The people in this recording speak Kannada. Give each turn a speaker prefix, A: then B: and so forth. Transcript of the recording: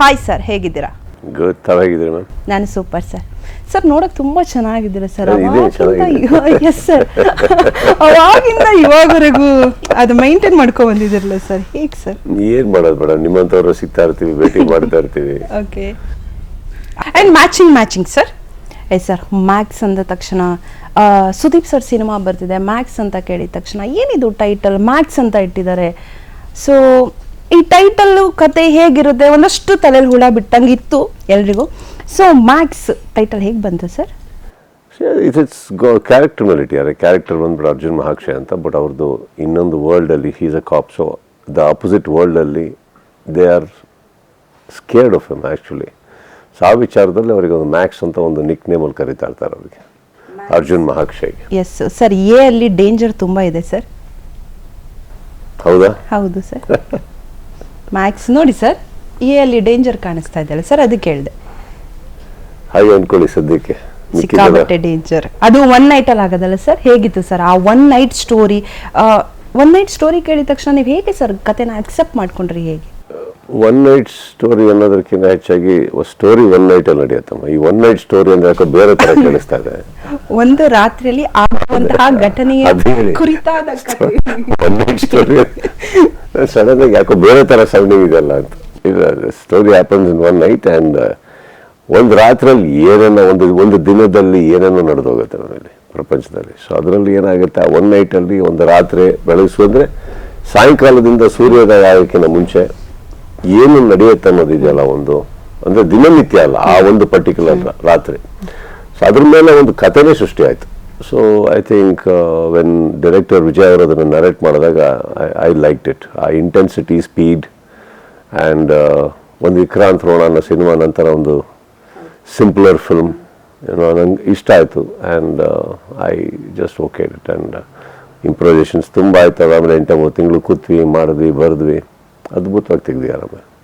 A: ಹಾಯ್ ಸರ್, ಹೇಗಿದ್ದೀರಾ?
B: ಗುಡ್, ತಾವಾಗಿದ್ದೀರಿ ಮ್ಯಾಮ್?
A: ನಾನು ಸೂಪರ್ ಸರ್. ಸರ್ ನೋಡಕ್ಕೆ ತುಂಬ ಚೆನ್ನಾಗಿದ್ದೀರಾ ಸರ್. ಎಸ್ ಸರ್, ಅವಾಗಿಂದ ಇವಾಗವರೆಗೂ ಅದು ಮೈಂಟೈನ್ ಮಾಡ್ಕೊಂಡು ಬಂದಿದ್ದೀರಲ್ಲ ಸರ್, ಹೇಗೆ ಸರ್?
B: ಏನು ಮಾಡೋದು ಮೇಡಮ್, ನಿಮ್ಮಂಥವ್ರು ಸಿಗ್ತಾ ಇರ್ತೀವಿ, ಭೇಟಿ ಮಾಡ್ತಾ ಇರ್ತೀವಿ.
A: Okay. And matching sir. Yes sir, Max ಅಂದ ತಕ್ಷಣ ಸುದೀಪ್ ಸರ್ ಸಿನಿಮಾ ಬರ್ತಿದೆ, ಮ್ಯಾಕ್ಸ್ ಅಂತ ಕೇಳಿದ ತಕ್ಷಣ ಏನಿದು ಟೈಟಲ್ ಮ್ಯಾಕ್ಸ್ ಅಂತ ಇಟ್ಟಿದ್ದಾರೆ. ಸೊ ಈ ಟೈಟಲ್ಲು ಕತೆ ಹೇಗಿರುತ್ತೆ, ಒಂದಷ್ಟು ತಲೆಯಲ್ಲಿ ಹುಳ ಬಿಟ್ಟಂಗೆ ಇತ್ತು ಎಲ್ರಿಗೂ. ಸೊ ಮ್ಯಾಕ್ಸ್ ಟೈಟಲ್ ಹೇಗೆ ಬಂತು ಸರ್?
B: ಇಟ್ಸ್ ಕ್ಯಾರೆಕ್ಟರ್ ಮೇಲೆ ಇಟ್ಟಿದ್ದಾರೆ. ಕ್ಯಾರೆಕ್ಟರ್ ಬಂದ್ಬಿಟ್ಟು ಅರ್ಜುನ್ ಮಹಾಕ್ಷಯ ಅಂತ, ಬಟ್ ಅವ್ರದ್ದು ಇನ್ನೊಂದು ವರ್ಲ್ಡಲ್ಲಿ he's a cop. So the opposite ವರ್ಲ್ಡಲ್ಲಿ they are scared of him actually. ಸೊ ಆ ವಿಚಾರದಲ್ಲಿ ಅವರಿಗೆ ಒಂದು ಮ್ಯಾಕ್ಸ್ ಅಂತ ಒಂದು ನಿಕ್ ನೇಮಲ್ಲಿ ಕರೀತಾ ಇರ್ತಾರೆ ಅವರಿಗೆ, ಅರ್ಜುನ್ ಮಹಾಕ್ಷಯ್ಗೆ.
A: ಎಸ್ ಸರ್, ಎ ಅಲ್ಲಿ ಡೇಂಜರ್ ತುಂಬ ಇದೆ ಸರ್.
B: ಹೌದಾ?
A: ಹೌದು ಸರ್. ಮ್ಯಾಕ್ಸ್ ನೋಡಿ ಸರ್, ಎ ಅಲ್ಲಿ ಡೇಂಜರ್ ಕಾಣಿಸ್ತಾ ಇದೆಯಲ್ಲ ಸರ್, ಅದಕ್ಕೆ ಹೇಳಿದೆ.
B: ಹಾಗೆ ಅನ್ಕೊಳ್ಳಿ ಸದ್ಯಕ್ಕೆ.
A: ಸಿಕ್ಕಾಪಟ್ಟೆ ಡೇಂಜರ್. ಅದು ಒನ್ ನೈಟ್ ಅಲ್ಲಿ ಆಗೋದಲ್ಲ ಸರ್? ಹೇಗಿತ್ತು ಸರ್ ಆ ಒನ್ ನೈಟ್ ಸ್ಟೋರಿ ಕೇಳಿದ ತಕ್ಷಣ ನೀವು ಹೇಗೆ ಸರ್ ಕತೆನ ಅಕ್ಸೆಪ್ಟ್ ಮಾಡ್ಕೊಂಡ್ರಿ, ಹೇಗೆ?
B: ಒನ್ ನೈಟ್ ಸ್ಟೋರಿ ಅನ್ನೋದಕ್ಕಿಂತ ಹೆಚ್ಚಾಗಿ ಸ್ಟೋರಿ ಒನ್ ನೈಟ್ ಅಲ್ಲಿ ನಡೆಯುತ್ತಮ್ಮ. ಈ ಒನ್ ನೈಟ್ ಸ್ಟೋರಿ ಅಂದ್ರೆ ಯಾಕೋ ಬೇರೆ ತರ ಕೇಳಿಸ್ತಾ ಇದೆ.
A: ಒಂದು ರಾತ್ರಿಯಲ್ಲಿ ಆಗುವಂತಹ ಘಟನೆಯ ಕುರಿತಾದ
B: ಒನ್ ನೈಟ್ ಸ್ಟೋರಿ ಸಡನ್ ಆಗಿ ಯಾಕೋ ಬೇರೆ ತರ ಸೌಂಡಿಂಗ್ ಇದೆಲ್ಲ ಅಂತ. Story happens in one night and ಒಂದು ರಾತ್ರಿಯಲ್ಲಿ ಏನೇನೋ ಒಂದು ದಿನದಲ್ಲಿ ಏನೇನೋ ನಡೆದೋಗುತ್ತೆ ನಮ್ಮಲ್ಲಿ ಪ್ರಪಂಚದಲ್ಲಿ. ಸೊ ಅದರಲ್ಲಿ ಏನಾಗುತ್ತೆ, ಆ ಒನ್ ನೈಟಲ್ಲಿ ಒಂದು ರಾತ್ರಿ ಬೆಳಗಿಸುವಂದ್ರೆ ಸಾಯಂಕಾಲದಿಂದ ಸೂರ್ಯೋದಯ ಆಗೋಕ್ಕಿಂತ ಮುಂಚೆ ಏನು ನಡೆಯುತ್ತೆ ಅನ್ನೋದಿದೆಯಲ್ಲ, ಒಂದು ಅಂದರೆ ದಿನನಿತ್ಯ ಅಲ್ಲ, ಆ ಒಂದು ಪರ್ಟಿಕ್ಯುಲರ್ ರಾತ್ರಿ. ಸೊ ಅದ್ರ ಮೇಲೆ ಒಂದು ಕಥೆನೇ ಸೃಷ್ಟಿ ಆಯಿತು. So I think when director Vijay ಅವರು ಅದನ್ನು ನರೇಟ್ ಮಾಡಿದಾಗ ಐ ಲೈಕ್ಡ್ ಇಟ್. ಆ ಇಂಟೆನ್ಸಿಟಿ, ಸ್ಪೀಡ್ ಆ್ಯಂಡ್ ಒಂದು ವಿಕ್ರಾಂತ್ ರೋಣ ಅನ್ನೋ ಸಿನಿಮಾ ನಂತರ ಒಂದು ಸಿಂಪ್ಲರ್ ಫಿಲ್ಮ್ ಏನೋ ನಂಗೆ ಇಷ್ಟ ಆಯಿತು. And I just okay it. And improvisations ತುಂಬ ಆಯ್ತು. ಆಮೇಲೆ 8-9 ತಿಂಗಳು ಕೂತ್ವಿ, ಮಾಡಿದ್ವಿ, ಬರೆದ್ವಿ, ಅದ್ಭುತವಾಗಿ ತೆಗ್ದು ಆರಾಮ.